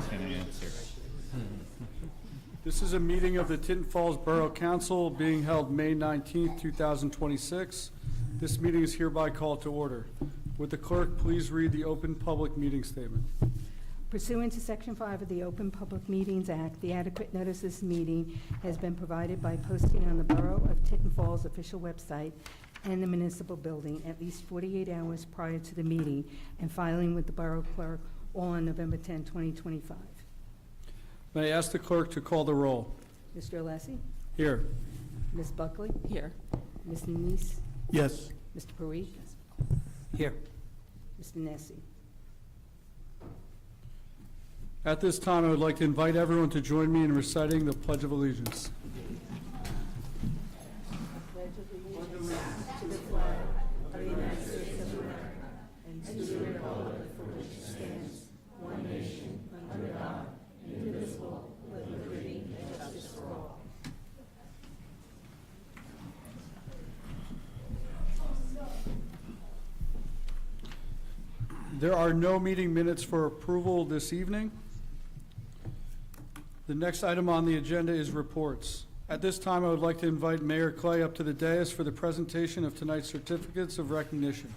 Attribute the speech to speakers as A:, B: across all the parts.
A: one's going to answer.
B: This is a meeting of the Tinton Falls Borough Council being held May 19th, 2026. This meeting is hereby called to order. Would the clerk please read the open public meeting statement?
C: Pursuant to Section 5 of the Open Public Meetings Act, the adequate notice of this meeting has been provided by posting on the Borough of Tinton Falls official website and the municipal building at least 48 hours prior to the meeting and filing with the Borough Clerk on November 10, 2025.
B: May I ask the clerk to call the roll?
C: Mr. Alessi?
B: Here.
C: Ms. Buckley?
D: Here.
C: Ms. Denise?
B: Yes.
C: Mr. Parikh?
B: Here.
C: Mr. Nessie?
B: At this time, I would like to invite everyone to join me in reciting the Pledge of Allegiance. There are no meeting minutes for approval this evening. The next item on the agenda is reports. At this time, I would like to invite Mayor Clay up to the dais for the presentation of tonight's certificates of recognition.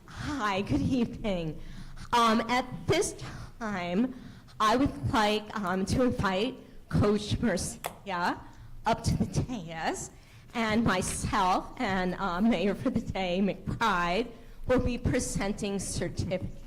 D: Hi, good evening. At this time, I would like to invite Coach Mercia up to the dais, and myself and Mayor for the Day, McBride, will be presenting certificates.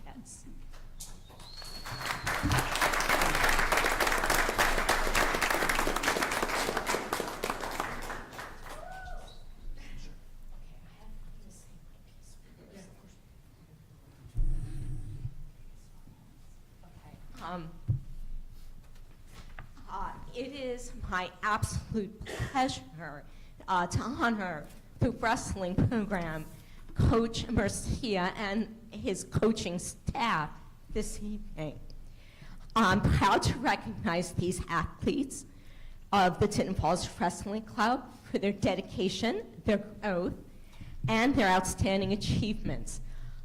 D: It is my absolute pleasure to honor the wrestling program, Coach Mercia and his coaching staff this evening. I'm proud to recognize these athletes of the Tinton Falls Wrestling Club for their dedication, their growth, and their outstanding achievements.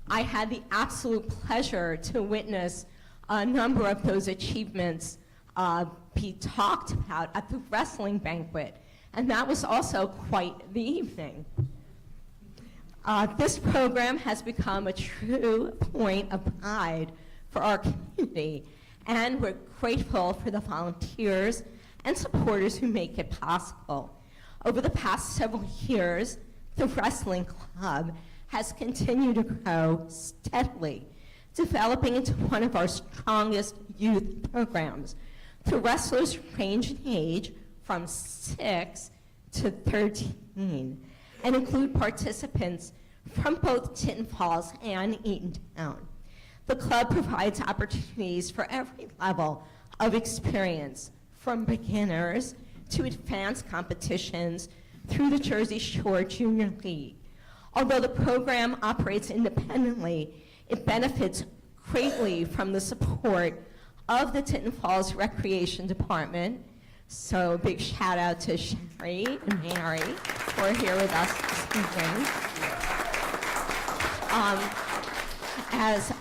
D: I had the absolute pleasure to witness a number of those achievements be talked about at the wrestling banquet, and that was also quite the evening. This program has become a true point of pride for our community, and we're grateful for the volunteers and supporters who make it possible. Over the past several years, the wrestling club has continued to grow steadily, developing into one of our strongest youth programs. The wrestlers range in age from 6 to 13 and include participants from both Tinton Falls and Eatontown. The club provides opportunities for every level of experience, from beginners to advanced competitions through the Jersey Shore Junior League. Although the program operates independently, it benefits greatly from the support of the Tinton Falls Recreation Department. So big shout out to Sherry and Mary who are here with us this evening. As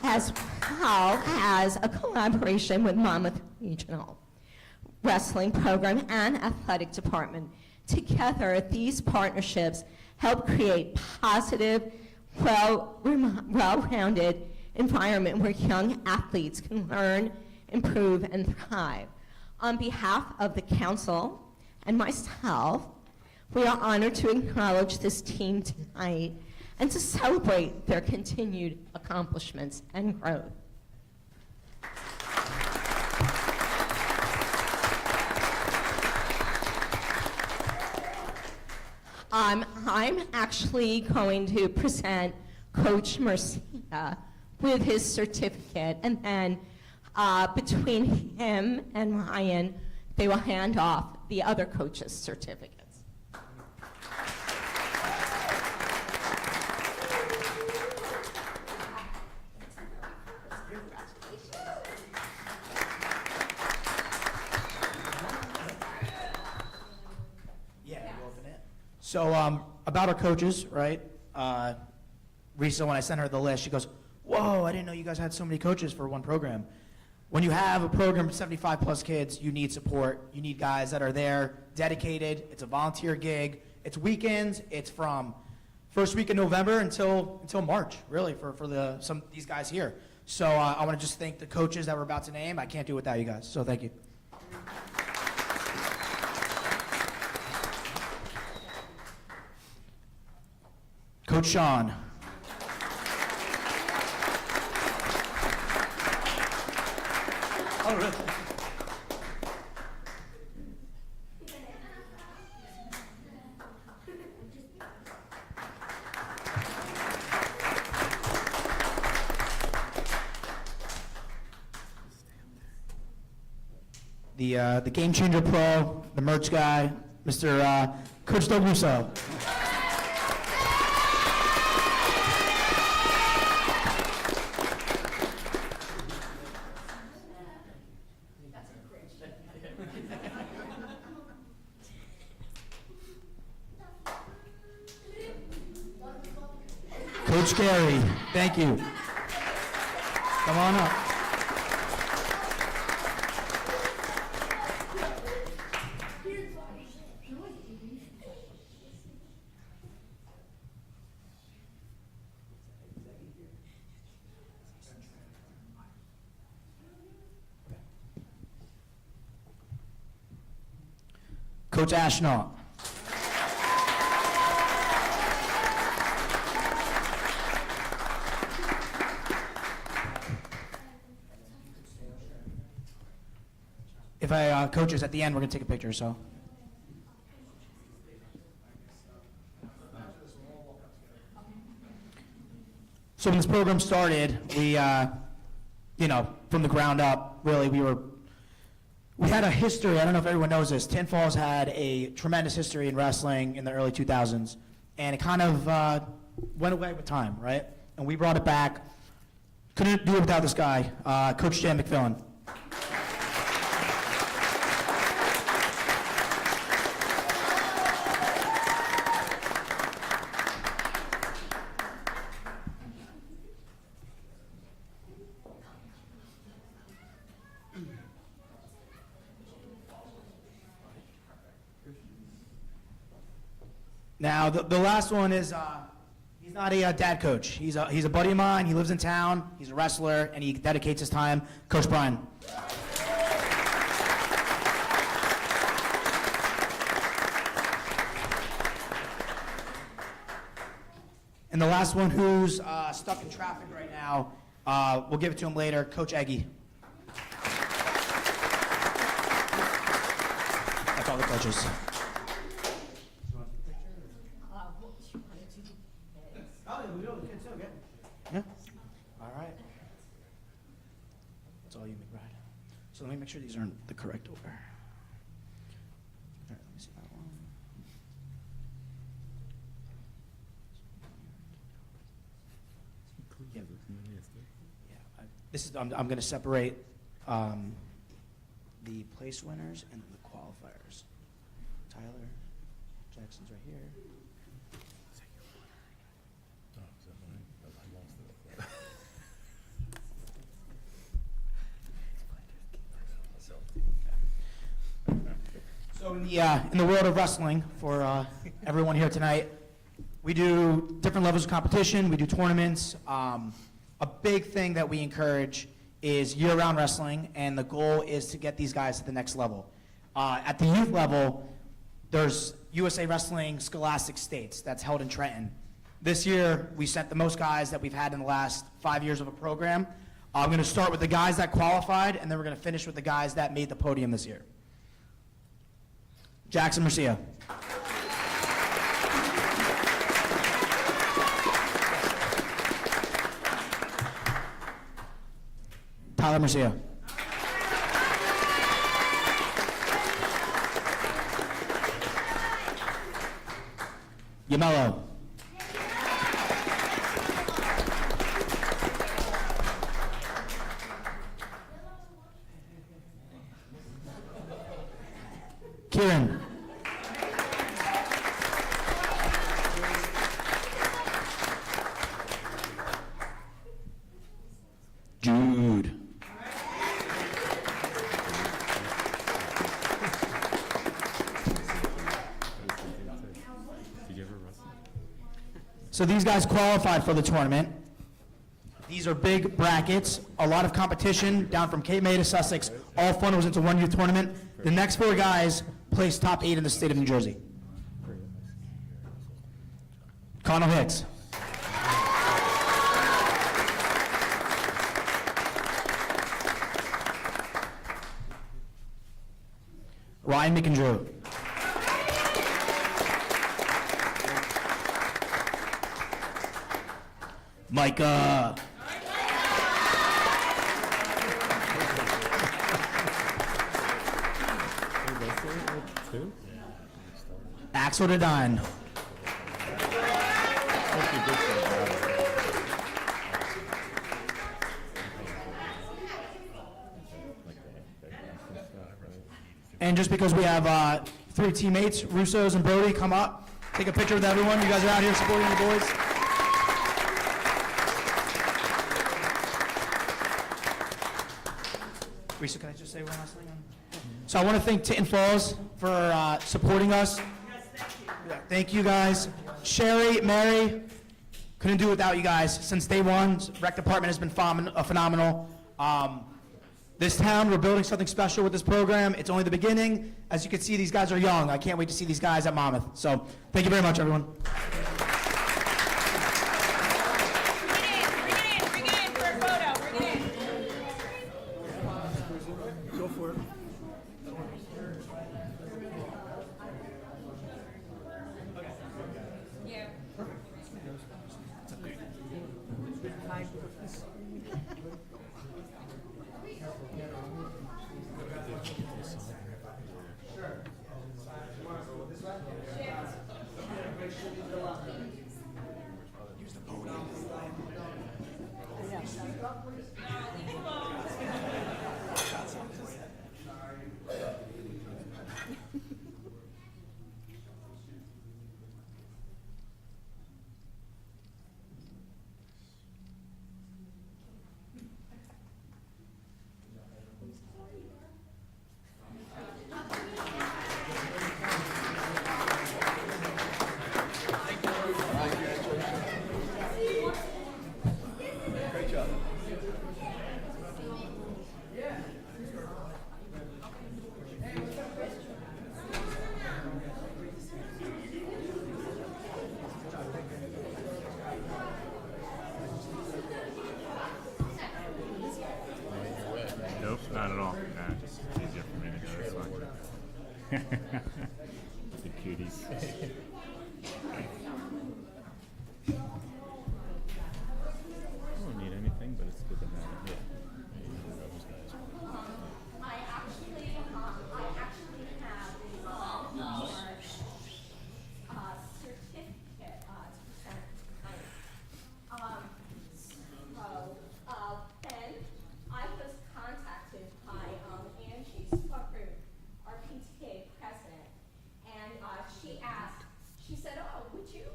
D: well as a collaboration with Monmouth Regional Wrestling Program and Athletic Department. Together, these partnerships help create positive, well-rounded environment where young athletes can learn, improve, and thrive. On behalf of the council and myself, we are honored to acknowledge this team tonight and to celebrate their continued accomplishments and growth. I'm actually going to present Coach Mercia with his certificate, and then between him and Ryan, they will hand off the other coaches' certificates. Congratulations.
A: So about our coaches, right? Recently, when I sent her the list, she goes, "Whoa, I didn't know you guys had so many coaches for one program." When you have a program of 75 plus kids, you need support. You need guys that are there, dedicated. It's a volunteer gig. It's weekends. It's from first week in November until March, really, for these guys here. So I want to just thank the coaches that we're about to name. I can't do it without you guys. So thank you. Coach Sean.
B: Oh, really?
A: The Game Changer Pro, the merch guy, Mr. Coach Doug Russo. Coach Gary, thank you. Come on up. Coach Ashnaw. If I coaches at the end, we're gonna take a picture. So. So when this program started, we, from the ground up, really, we had a history. I don't know if everyone knows this. Tinton Falls had a tremendous history in wrestling in the early 2000s, and it kind of went away with time, right? And we brought it back. Couldn't do it without this guy, Coach Jan McFillin. Now, the last one is, he's not a dad coach. He's a buddy of mine. He lives in town. He's a wrestler, and he dedicates his time. Coach Brian. And the last one who's stuck in traffic right now, we'll give it to him later, Coach Eggy. That's all the coaches. Yeah. All right. That's all you, McBride. So let me make sure these are in the correct order. All right, let me see that one. Yeah. I'm going to separate the place winners and the qualifiers. Tyler Jackson's right here. So in the world of wrestling, for everyone here tonight, we do different levels of competition. We do tournaments. A big thing that we encourage is year-round wrestling, and the goal is to get these guys to the next level. At the youth level, there's USA Wrestling Scholastic States that's held in Trenton. This year, we sent the most guys that we've had in the last 5 years of a program. I'm going to start with the guys that qualified, and then we're going to finish with the guys that made the podium this year. Jackson Murcia. Tyler Murcia. Yamello. Kieran. So these guys qualified for the tournament. These are big brackets, a lot of competition down from Cape May to Sussex, all funnels into one youth tournament. The next 4 guys placed top 8 in the state of New Jersey. Connell Hicks. Ryan McAndrew. Micah. Axel Dedine. And just because we have 3 teammates, Russo's and Brody, come up, take a picture with everyone. You guys are out here supporting the boys. Russo, can I just say one last thing? So I want to thank Tinton Falls for supporting us. Yes, thank you. Yeah, thank you guys. Sherry, Mary, couldn't do it without you guys. Since day one, rec department has been phenomenal. This town, we're building something special with this program. It's only the beginning. As you can see, these guys are young. I can't wait to see these guys at Monmouth. So thank you very much, everyone.
E: Bring it in for a photo. Bring it in.
B: Go for it.
E: Yeah.
F: Nope, not at all. Nah, just easier for me to do this one. The cuties. I don't need anything, but it's good to have it. Yeah. Those guys.
D: I actually have a certificate to present tonight. Ben, I was contacted by Angie Spucker, our PTA president, and she asked, she said, "Oh, would you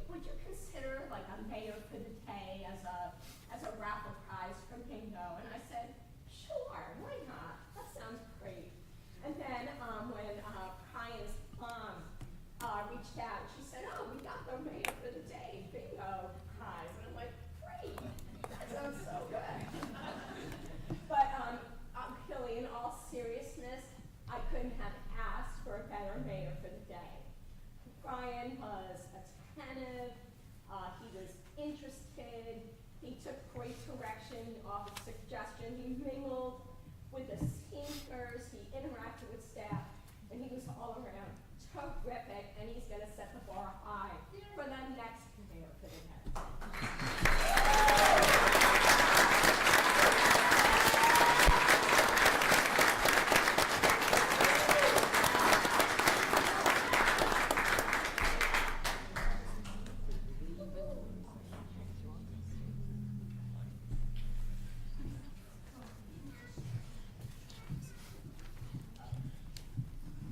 D: consider like a mayor for the day as a raffle prize for bingo?" And I said, "Sure, why not? That sounds great." And then when Brian's mom reached out, she said, "Oh, we got the mayor for the day bingo prize." And I'm like, "Great, that sounds so good." But really, in all seriousness, I couldn't have asked for a better mayor for the day. Brian was attentive, he was interested, he took great direction, offered suggestion, he mingled with the seniors, he interacted with staff, and he was all around terrific, and he's gonna set the bar high for the next mayor for the day.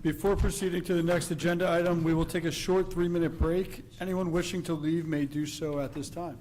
B: Before proceeding to the next agenda item, we will take a short 3-minute break. Anyone wishing to leave may do so at this time.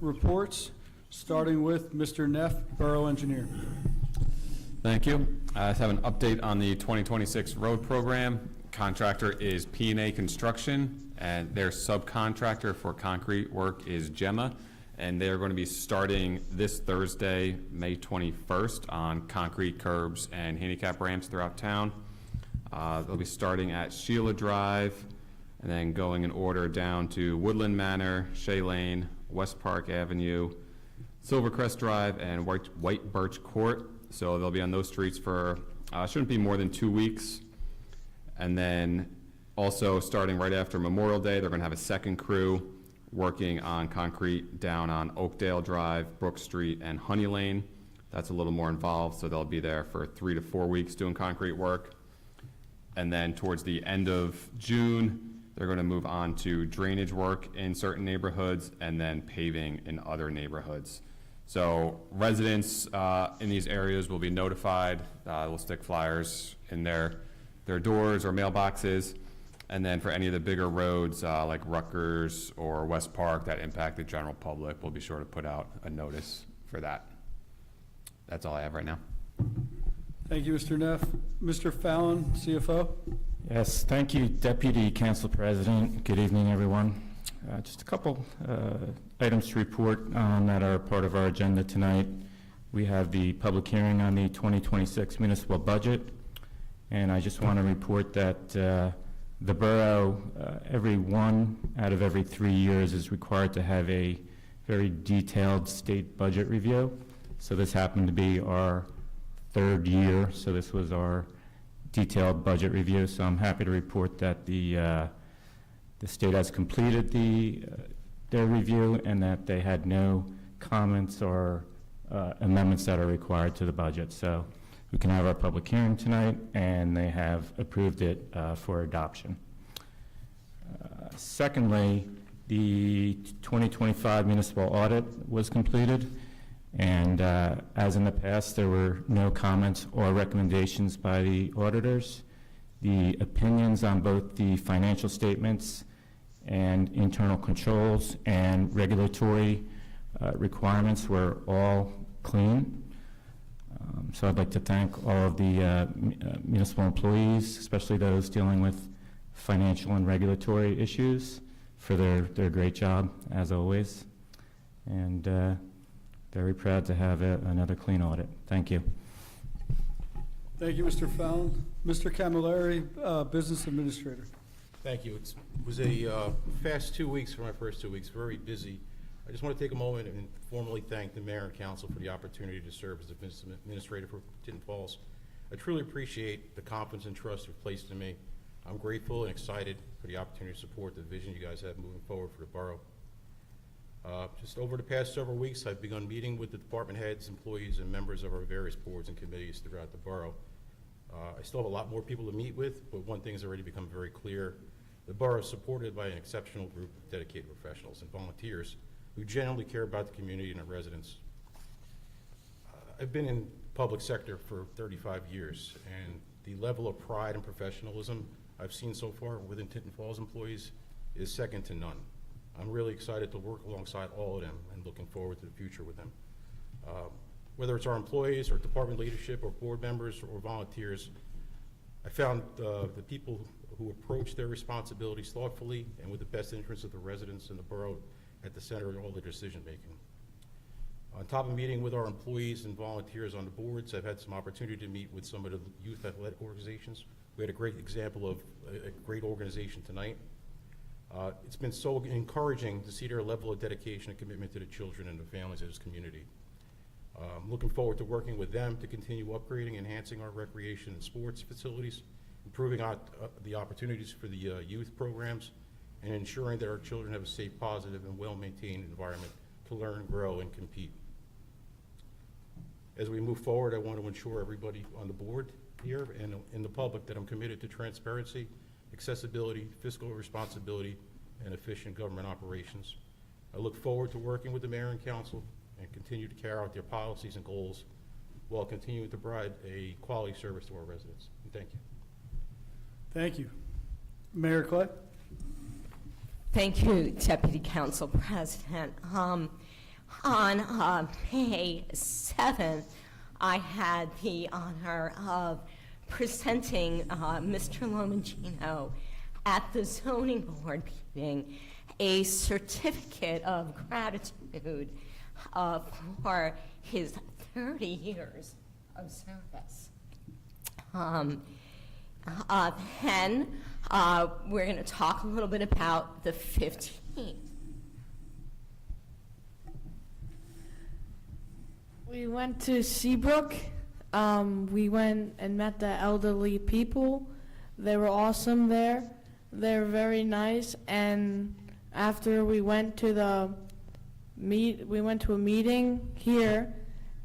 B: reports, starting with Mr. Neff, Borough Engineer.
G: Thank you. I have an update on the 2026 road program. Contractor is P&A Construction, and their subcontractor for concrete work is Gemma, and they're going to be starting this Thursday, May 21st, on concrete curbs and handicap ramps throughout town. They'll be starting at Sheila Drive, and then going in order down to Woodland Manor, Shea Lane, West Park Avenue, Silvercrest Drive, and White Birch Court. So they'll be on those streets for, shouldn't be more than 2 weeks. And then also starting right after Memorial Day, they're going to have a second crew working on concrete down on Oakdale Drive, Brook Street, and Honey Lane. That's a little more involved, so they'll be there for 3 to 4 weeks doing concrete work. And then towards the end of June, they're going to move on to drainage work in certain neighborhoods and then paving in other neighborhoods. So residents in these areas will be notified. We'll stick flyers in their doors or mailboxes. And then for any of the bigger roads like Rutgers or West Park that impact the general public, we'll be sure to put out a notice for that. That's all I have right now.
B: Thank you, Mr. Neff. Mr. Fallon, CFO.
H: Yes, thank you, Deputy Council President. Good evening, everyone. Just a couple items to report on that are part of our agenda tonight. We have the public hearing on the 2026 municipal budget, and I just want to report that the borough, every 1 out of every 3 years, is required to have a very detailed state budget review. So this happened to be our 3rd year, so this was our detailed budget review. So I'm happy to report that the state has completed their review and that they had no comments or amendments that are required to the budget. So we can have our public hearing tonight, and they have approved it for adoption. Secondly, the 2025 municipal audit was completed, and as in the past, there were no comments or recommendations by the auditors. The opinions on both the financial statements and internal controls and regulatory requirements were all clean. So I'd like to thank all of the municipal employees, especially those dealing with financial and regulatory issues, for their great job, as always. And very proud to have another clean audit. Thank you.
B: Thank you, Mr. Fallon. Mr. Camilleri, Business Administrator.
I: Thank you. It was a fast 2 weeks for my first 2 weeks, very busy. I just want to take a moment and formally thank the Mayor and Council for the opportunity to serve as the Business Administrator for Tinton Falls. I truly appreciate the confidence and trust you've placed in me. I'm grateful and excited for the opportunity to support the vision you guys have moving forward for the borough. Just over the past several weeks, I've begun meeting with the department heads, employees, and members of our various boards and committees throughout the borough. I still have a lot more people to meet with, but one thing has already become very clear. The borough is supported by an exceptional group of dedicated professionals and volunteers who genuinely care about the community and the residents. I've been in public sector for 35 years, and the level of pride and professionalism I've seen so far within Tinton Falls employees is second to none. I'm really excited to work alongside all of them and looking forward to the future with them. Whether it's our employees or department leadership or board members or volunteers, I found the people who approach their responsibilities thoughtfully and with the best interests of the residents and the borough at the center of all the decision making. On top of meeting with our employees and volunteers on the boards, I've had some opportunity to meet with some of the youth athletic organizations. We had a great example of a great organization tonight. It's been so encouraging to see their level of dedication and commitment to the children and the families of this community. I'm looking forward to working with them to continue upgrading, enhancing our recreation and sports facilities, improving the opportunities for the youth programs, and ensuring that our children have a safe, positive, and well-maintained environment to learn, grow, and compete. As we move forward, I want to ensure everybody on the board here and in the public that I'm committed to transparency, accessibility, fiscal responsibility, and efficient government operations. I look forward to working with the mayor and council and continue to carry out their policies and goals while continuing to provide a quality service to our residents. And thank you.
B: Thank you. Mayor Clay?
D: Thank you, Deputy Council President. On May 7th, I had the honor of presenting Mr. Lomagino at the zoning board meeting a certificate of gratitude for his 30 years of service. Then we're going to talk a little bit about the 15th.
J: We went to Seabrook. We went and met the elderly people. They were awesome there. They were very nice. And after we went to a meeting here,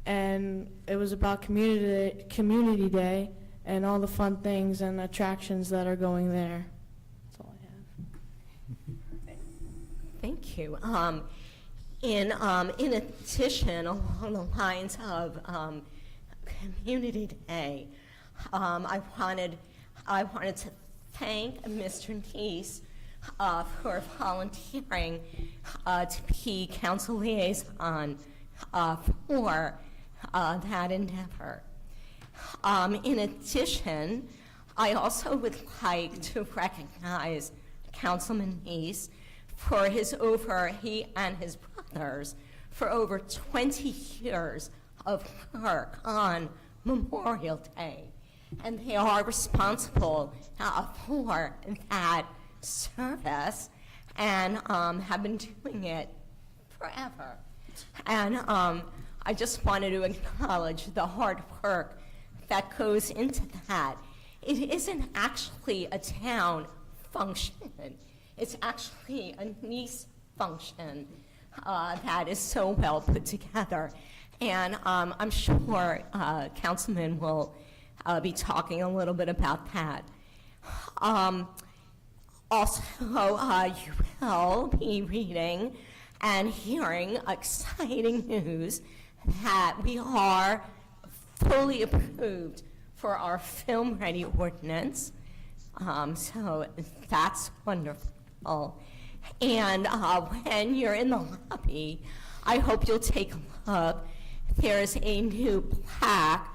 J: and it was about community day and all the fun things and attractions that are going there. That's all I have.
D: Thank you. In addition, along the lines of Community Day, I wanted to thank Mr. Neese for volunteering to be council liaison for that endeavor. In addition, I also would like to recognize Councilman Neese for he and his brothers for over 20 years of work on Memorial Day. And they are responsible for that service and have been doing it forever. And I just wanted to acknowledge the hard work that goes into that. It isn't actually a town function. It's actually a Neese function that is so well put together. And I'm sure Councilman will be talking a little bit about that. Also, you will be reading and hearing exciting news that we are fully approved for our film-ready ordinance. So that's wonderful. And when you're in the lobby, I hope you'll take a look. There's a new plaque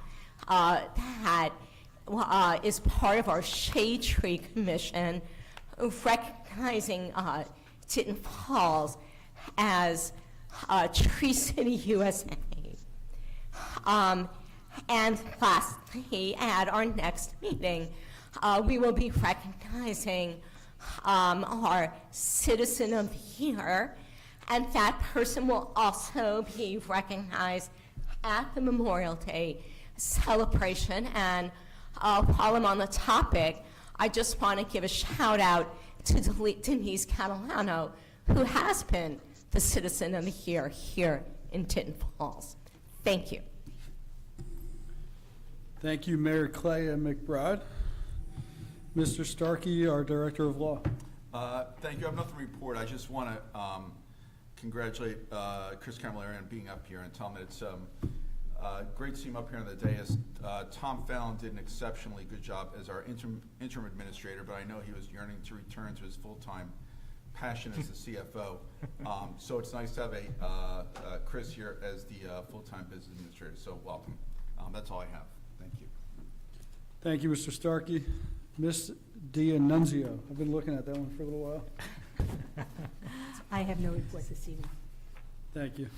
D: that is part of our Shade Tree Commission, recognizing Tinton Falls as Tree City, USA. And lastly, at our next meeting, we will be recognizing our Citizen of the Year, and that person will also be recognized at the Memorial Day celebration. And while I'm on the topic, I just want to give a shout out to Denise Catalano, who has been the Citizen of the Year here in Tinton Falls. Thank you.
B: Thank you, Mayor Clay and McBride. Mr. Starkey, our Director of Law.
K: Thank you. I have nothing to report. I just want to congratulate Chris Camilleri on being up here and tell him that it's great to see him up here on the dais. Tom Fallon did an exceptionally good job as our interim administrator, but I know he was yearning to return to his full-time passion as the CFO. So it's nice to have Chris here as the full-time business administrator. So welcome. That's all I have. Thank you.
B: Thank you, Mr. Starkey. Ms. D'Annunzio. I've been looking at that one for a little while.
C: I have no report this evening.
B: Thank you.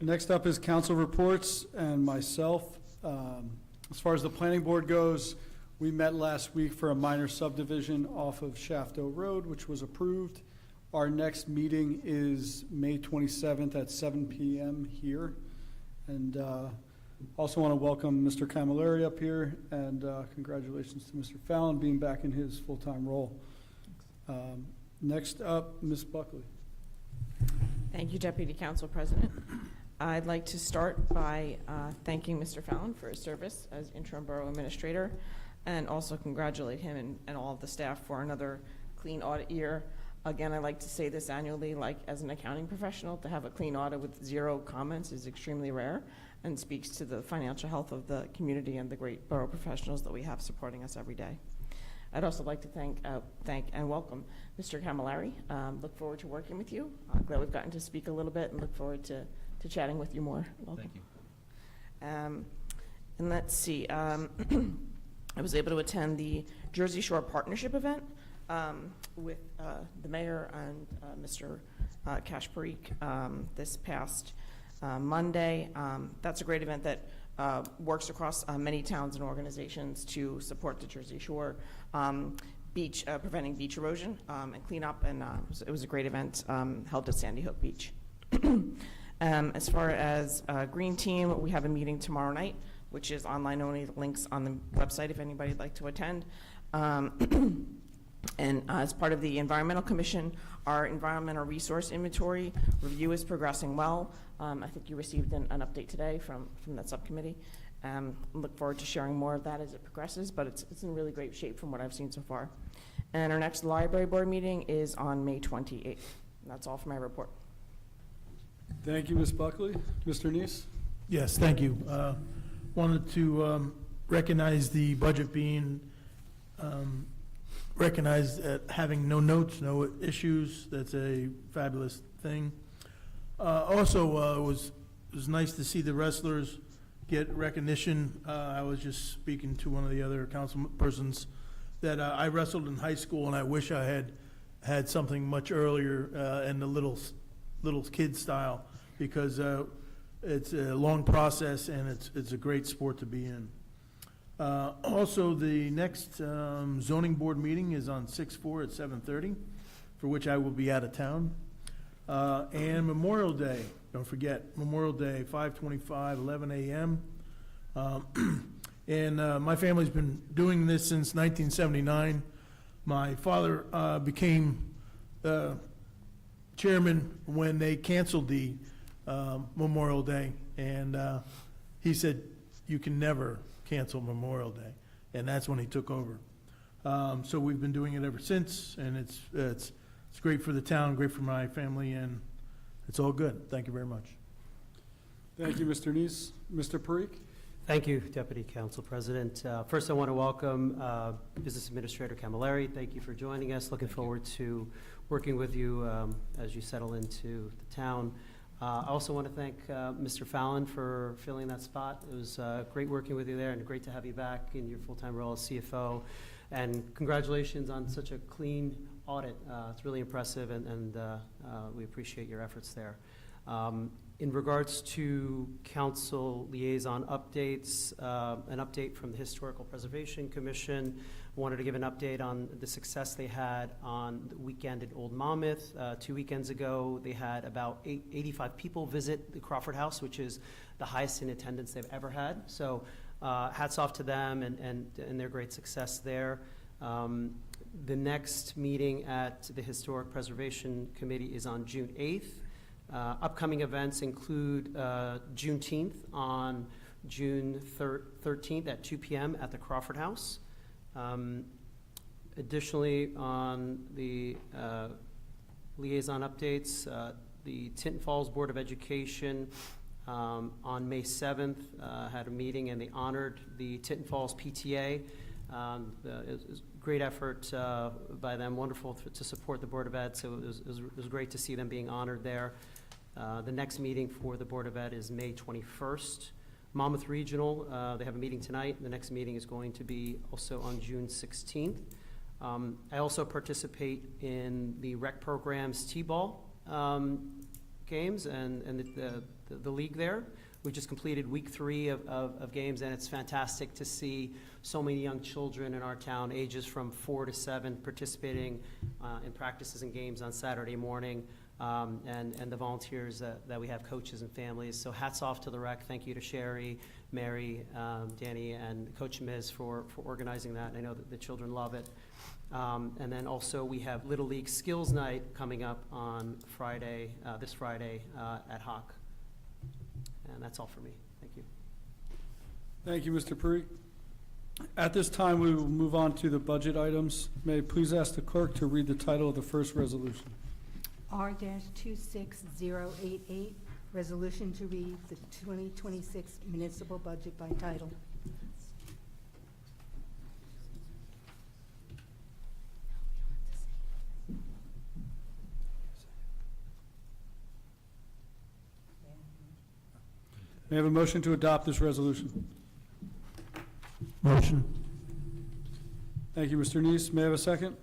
B: Next up is council reports and myself. As far as the planning board goes, we met last week for a minor subdivision off of Shafto Road, which was approved. Our next meeting is May 27th at 7 p.m. here. And also want to welcome Mr. Camilleri up here, and congratulations to Mr. Fallon being back in his full-time role. Next up, Ms. Buckley.
L: Thank you, Deputy Council President. I'd like to start by thanking Mr. Fallon for his service as interim borough administrator, and also congratulate him and all of the staff for another clean audit year. Again, I like to say this annually, like as an accounting professional, to have a clean audit with 0 comments is extremely rare and speaks to the financial health of the community and the great borough professionals that we have supporting us every day. I'd also like to thank and welcome Mr. Camilleri. Look forward to working with you. Glad we've gotten to speak a little bit and look forward to to chatting with you more. Welcome.
F: Thank you.
L: And let's see, I was able to attend the Jersey Shore Partnership event with the mayor and Mr. Cash Parikh this past Monday. That's a great event that works across many towns and organizations to support the Jersey Shore beach, preventing beach erosion and cleanup, and it was a great event held at Sandy Hook Beach. As far as Green Team, we have a meeting tomorrow night, which is online only. The link's on the website if anybody would like to attend. And as part of the Environmental Commission, our environmental resource inventory review is progressing well. I think you received an update today from that subcommittee. Look forward to sharing more of that as it progresses, but it's in really great shape from what I've seen so far. And our next library board meeting is on May 28th. And that's all for my report.
B: Thank you, Ms. Buckley. Mr. Neese?
M: Yes, thank you. Wanted to recognize the budget being recognized at having no notes, no issues. That's a fabulous thing. Also, it was nice to see the wrestlers get recognition. I was just speaking to one of the other council persons that I wrestled in high school, and I wish I had something much earlier in the little kid style, because it's a long process and it's a great sport to be in. Also, the next zoning board meeting is on 6/4 at 7:30, for which I will be out of town. And Memorial Day, don't forget, Memorial Day, 5/25, 11 a.m. And my family's been doing this since 1979. My father became chairman when they canceled the Memorial Day, and he said, you can never cancel Memorial Day, and that's when he took over. So we've been doing it ever since, and it's great for the town, great for my family, and it's all good. Thank you very much.
B: Thank you, Mr. Neese. Mr. Parikh?
N: Thank you, Deputy Council President. First, I want to welcome Business Administrator Camilleri. Thank you for joining us. Looking forward to working with you as you settle into the town. I also want to thank Mr. Fallon for filling that spot. It was great working with you there, and great to have you back in your full-time role as CFO. And congratulations on such a clean audit. It's really impressive, and we appreciate your efforts there. In regards to council liaison updates, an update from the Historical Preservation Commission. Wanted to give an update on the success they had on the weekend at Old Monmouth. 2 weekends ago, they had about 85 people visit the Crawford House, which is the highest in attendance they've ever had. So hats off to them and their great success there. The next meeting at the Historic Preservation Committee is on June 8th. Upcoming events include Juneteenth on June 13th at 2 p.m. at the Crawford House. Additionally, on the liaison updates, the Tinton Falls Board of Education on May 7th had a meeting, and they honored the Tinton Falls PTA. It was a great effort by them, wonderful to support the Board of Ed, so it was great to see them being honored there. The next meeting for the Board of Ed is May 21st. Monmouth Regional, they have a meeting tonight. The next meeting is going to be also on June 16th. I also participate in the rec program's T-ball games and the league there. We just completed week 3 of games, and it's fantastic to see so many young children in our town, ages from 4 to 7, participating in practices and games on Saturday morning. And the volunteers that we have, coaches and families. So hats off to the rec. Thank you to Sherry, Mary, Danny, and Coach Miz for organizing that. I know that the children love it. And then also we have Little League Skills Night coming up on Friday, this Friday at Hawk. And that's all for me. Thank you.
B: Thank you, Mr. Parikh. At this time, we will move on to the budget items. May I please ask the clerk to read the title of the first resolution?
C: R-26088, resolution to read the 2026 municipal budget by title.
B: May I have a motion to adopt this resolution?
M: Motion.
B: Thank you, Mr. Neese. May I have a second?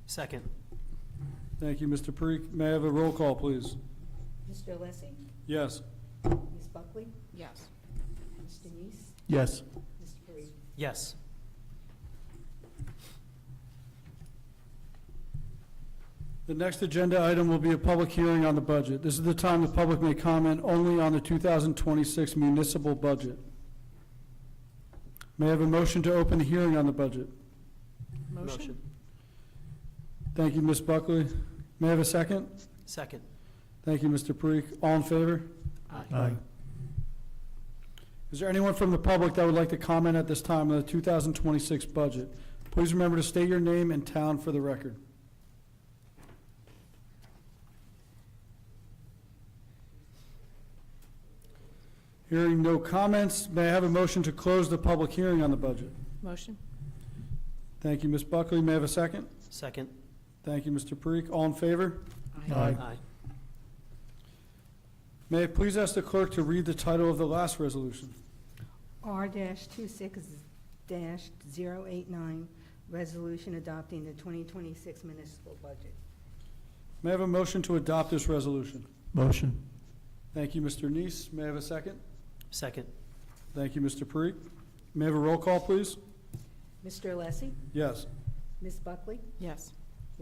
N: Second.
B: Thank you, Mr. Parikh. May I have a roll call, please?
C: Mr. Alessi?
B: Yes.
C: Ms. Buckley?
L: Yes.
C: Mr. Neese?
M: Yes.
C: Mr. Parikh?
N: Yes.
B: The next agenda item will be a public hearing on the budget. This is the time the public may comment only on the 2026 municipal budget. May I have a motion to open the hearing on the budget?
L: Motion?
B: Thank you, Ms. Buckley. May I have a second?
N: Second.
B: Thank you, Mr. Parikh. All in favor?
M: Aye.
B: Is there anyone from the public that would like to comment at this time on the 2026 budget? Please remember to state your name and town for the record. Hearing no comments, may I have a motion to close the public hearing on the budget?
L: Motion?
B: Thank you, Ms. Buckley. May I have a second?
N: Second.
B: Thank you, Mr. Parikh. All in favor?
M: Aye.
B: May I please ask the clerk to read the title of the last resolution?
C: R-26-089, resolution adopting the 2026 municipal budget.
B: May I have a motion to adopt this resolution?
M: Motion.
B: Thank you, Mr. Neese. May I have a second?
N: Second.
B: Thank you, Mr. Parikh. May I have a roll call, please?
C: Mr. Alessi?
B: Yes.
C: Ms. Buckley?
L: Yes.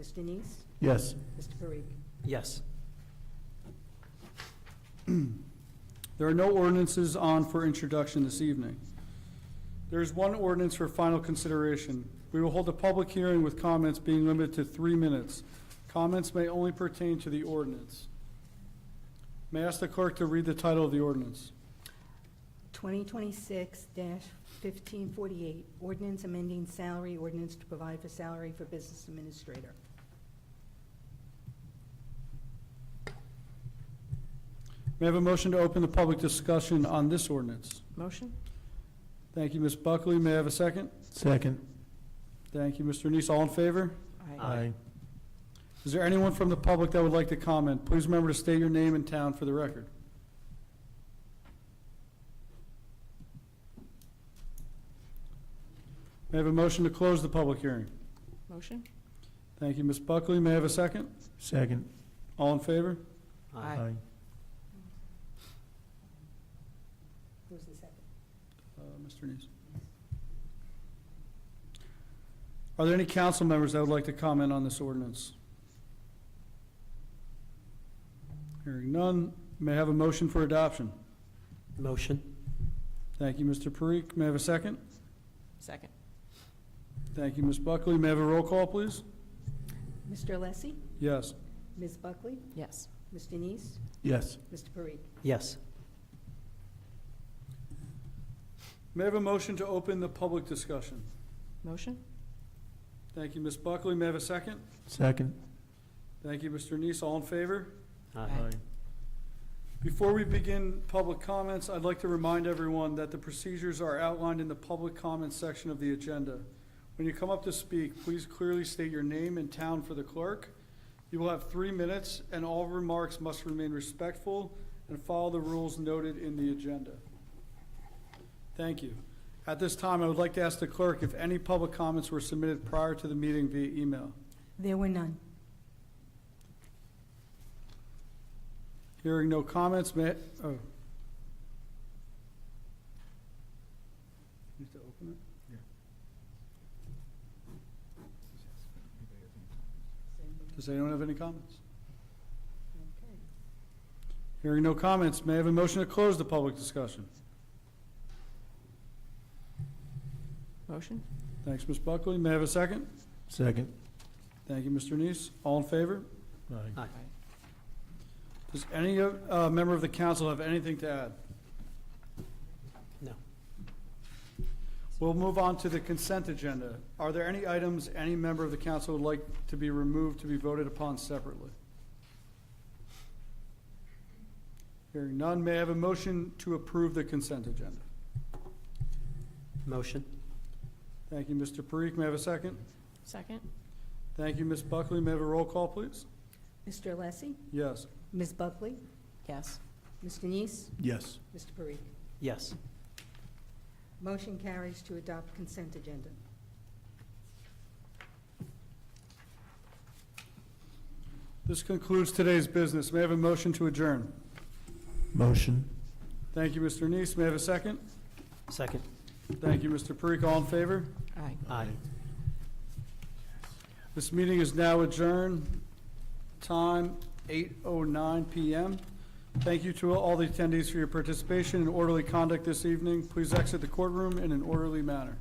C: Mr. Neese?
M: Yes.
C: Mr. Parikh?
N: Yes.
B: There are no ordinances on for introduction this evening. There is one ordinance for final consideration. We will hold a public hearing with comments being limited to 3 minutes. Comments may only pertain to the ordinance. May I ask the clerk to read the title of the ordinance?
C: 2026-1548, ordinance amending salary ordinance to provide for salary for business administrator.
B: May I have a motion to open the public discussion on this ordinance?
L: Motion?
B: Thank you, Ms. Buckley. May I have a second?
M: Second.
B: Thank you, Mr. Neese. All in favor?
M: Aye.
B: Is there anyone from the public that would like to comment? Please remember to state your name and town for the record. May I have a motion to close the public hearing?
L: Motion?
B: Thank you, Ms. Buckley. May I have a second?
M: Second.
B: All in favor?
L: Aye.
C: Who's the second?
B: Mr. Neese. Are there any council members that would like to comment on this ordinance? Hearing none, may I have a motion for adoption?
N: Motion.
B: Thank you, Mr. Parikh. May I have a second?
L: Second?
B: Thank you, Ms. Buckley. May I have a roll call, please?
C: Mr. Alessi?
B: Yes.
C: Ms. Buckley?
L: Yes.
C: Mr. Neese?
M: Yes.
C: Mr. Parikh?
N: Yes.
B: May I have a motion to open the public discussion?
L: Motion?
B: Thank you, Ms. Buckley. May I have a second?
M: Second.
B: Thank you, Mr. Neese. All in favor?
N: Aye.
B: Before we begin public comments, I'd like to remind everyone that the procedures are outlined in the public comments section of the agenda. When you come up to speak, please clearly state your name and town for the clerk. You will have 3 minutes, and all remarks must remain respectful and follow the rules noted in the agenda. Thank you. At this time, I would like to ask the clerk if any public comments were submitted prior to the meeting via email.
C: There were none.
B: Hearing no comments, may, oh. Need to open it? Does anyone have any comments?
C: Okay.
B: Hearing no comments, may I have a motion to close the public discussion?
L: Motion?
B: Thanks, Ms. Buckley. May I have a second?
M: Second.
B: Thank you, Mr. Neese. All in favor?
M: Aye.
B: Does any member of the council have anything to add?
N: No.
B: We'll move on to the consent agenda. Are there any items any member of the council would like to be removed to be voted upon separately? Hearing none, may I have a motion to approve the consent agenda?
N: Motion.
B: Thank you, Mr. Parikh. May I have a second?
L: Second?
B: Thank you, Ms. Buckley. May I have a roll call, please?
C: Mr. Alessi?
B: Yes.
C: Ms. Buckley?
L: Yes.
C: Mr. Neese?
M: Yes.
C: Mr. Parikh?
N: Yes.
C: Motion carries to adopt consent agenda.
B: This concludes today's business. May I have a motion to adjourn?
M: Motion.
B: Thank you, Mr. Neese. May I have a second?
N: Second.
B: Thank you, Mr. Parikh. All in favor?
L: Aye.
N: Aye.
B: This meeting is now adjourned. Time 8:09 PM. Thank you to all the attendees for your participation and orderly conduct this evening. Please exit the courtroom in an orderly manner.